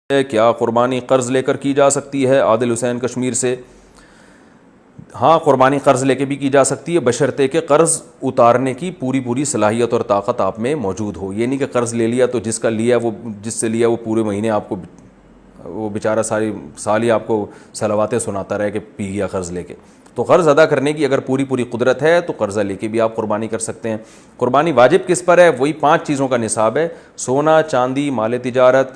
ہے کیا قربانی قرض لے کر کی جا سکتی ہے؟ عادل حسین کشمیر سے۔ ہاں، قربانی قرض لے کے بھی کی جا سکتی ہے، بشرطے کہ قرض اتارنے کی پوری صلاحیت اور طاقت آپ میں موجود ہو۔ یہ نہیں کہ قرض لے لیا تو جس سے لیا وہ پورے مہینے آپ کو وہ بیچارہ ساری سال ہی آپ کو صلواتیں سناتا رہے کہ پی گیا قرض لے کے۔ تو قرض ادا کرنے کی اگر پوری قدرت ہے تو قرضہ لے کے بھی آپ قربانی کر سکتے ہیں۔ قربانی واجب کس پر ہے؟ وہی 5 چیزوں کا نصاب ہے: سونا، چاندی، مال تجارت،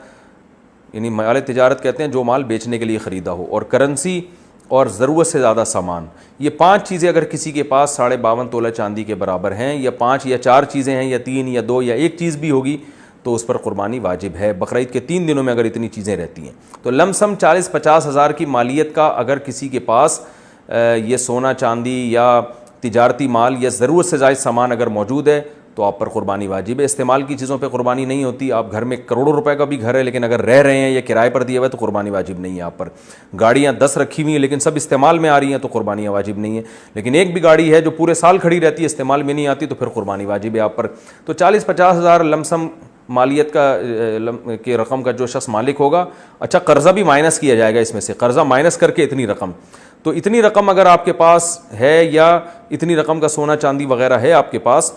یعنی مال تجارت کہتے ہیں جو مال بیچنے کے لیے خریدا ہو، اور کرنسی، اور ضرورت سے زیادہ سامان۔ یہ 5 چیزیں اگر کسی کے پاس 52.5 تولہ چاندی کے برابر ہیں، یا 5 یا 4 چیزیں ہیں، یا 3 یا 2 یا 1 چیز بھی ہوگی، تو اس پر قربانی واجب ہے۔ بقرعید کے 3 دنوں میں اگر اتنی چیزیں رہتی ہیں تو لم سم 40-50 ہزار کی مالیت کا اگر کسی کے پاس یہ سونا، چاندی یا تجارتی مال یا ضرورت سے زائد سامان اگر موجود ہے تو آپ پر قربانی واجب ہے۔ استعمال کی چیزوں پہ قربانی نہیں ہوتی۔ آپ گھر میں کروڑوں روپے کا بھی گھر ہے لیکن اگر رہ رہے ہیں یا کرائے پر دیا ہوا ہے تو قربانی واجب نہیں ہے آپ پر۔ گاڑیاں 10 رکھی ہوئی ہیں لیکن سب استعمال میں آ رہی ہیں تو قربانیاں واجب نہیں ہیں، لیکن ایک بھی گاڑی ہے جو پورے سال کھڑی رہتی ہے، استعمال میں نہیں آتی، تو پھر قربانی واجب ہے آپ پر۔ تو 40-50 ہزار لم سم مالیت کے رقم کا جو شخص مالک ہوگا، اچھا قرضہ بھی مائنس کیا جائے گا اس میں سے، قرضہ مائنس کر کے اتنی رقم، تو اتنی رقم اگر آپ کے پاس ہے یا اتنی رقم کا سونا چاندی وغیرہ ہے آپ کے پاس،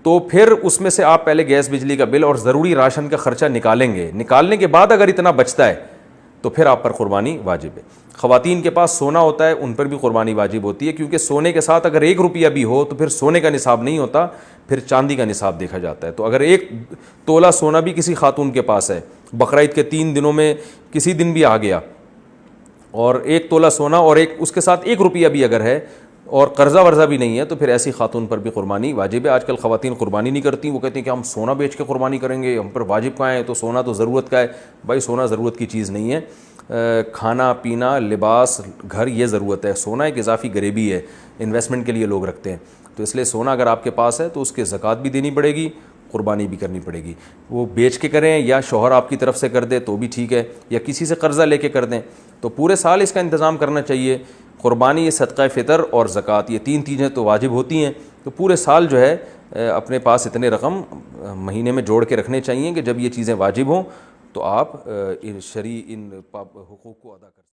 تو پھر اس میں سے آپ پہلے گیس بجلی کا بل اور ضروری راشن کا خرچہ نکالیں گے۔ نکالنے کے بعد اگر اتنا بچتا ہے تو پھر آپ پر قربانی واجب ہے۔ خواتین کے پاس سونا ہوتا ہے، ان پر بھی قربانی واجب ہوتی ہے، کیونکہ سونے کے ساتھ اگر 1 روپیہ بھی ہو تو پھر سونے کا نصاب نہیں ہوتا، پھر چاندی کا نصاب دیکھا جاتا ہے۔ تو اگر 1 تولہ سونا بھی کسی خاتون کے پاس ہے، بقرعید کے 3 دنوں میں کسی دن بھی آ گیا، اور 1 تولہ سونا اور اس کے ساتھ 1 روپیہ بھی اگر ہے اور قرضہ ورضہ بھی نہیں ہے، تو پھر ایسی خاتون پر بھی قربانی واجب ہے۔ آج کل خواتین قربانی نہیں کرتی، وہ کہتی ہیں کہ ہم سونا بیچ کے قربانی کریں گے، ہم پر واجب کہاں ہے؟ تو سونا تو ضرورت کا ہے۔ بھائی سونا ضرورت کی چیز نہیں ہے، کھانا پینا، لباس، گھر، یہ ضرورت ہے۔ سونا ایک اضافی غریبی ہے، انویسٹمنٹ کے لیے لوگ رکھتے ہیں، تو اس لیے سونا اگر آپ کے پاس ہے تو اس کے زکوٰۃ بھی دینی پڑے گی، قربانی بھی کرنی پڑے گی۔ وہ بیچ کے کریں یا شوہر آپ کی طرف سے کر دے تو بھی ٹھیک ہے، یا کسی سے قرضہ لے کے کر دیں، تو پورے سال اس کا انتظام کرنا چاہیے۔ قربانی، صدقہ فطر اور زکوٰۃ، یہ 3 چیزیں تو واجب ہوتی ہیں، تو پورے سال جو ہے اپنے پاس اتنے رقم مہینے میں جوڑ کے رکھنے چاہیے کہ جب یہ چیزیں واجب ہوں تو آپ شرعی ان حقوق کو ادا کر سکیں۔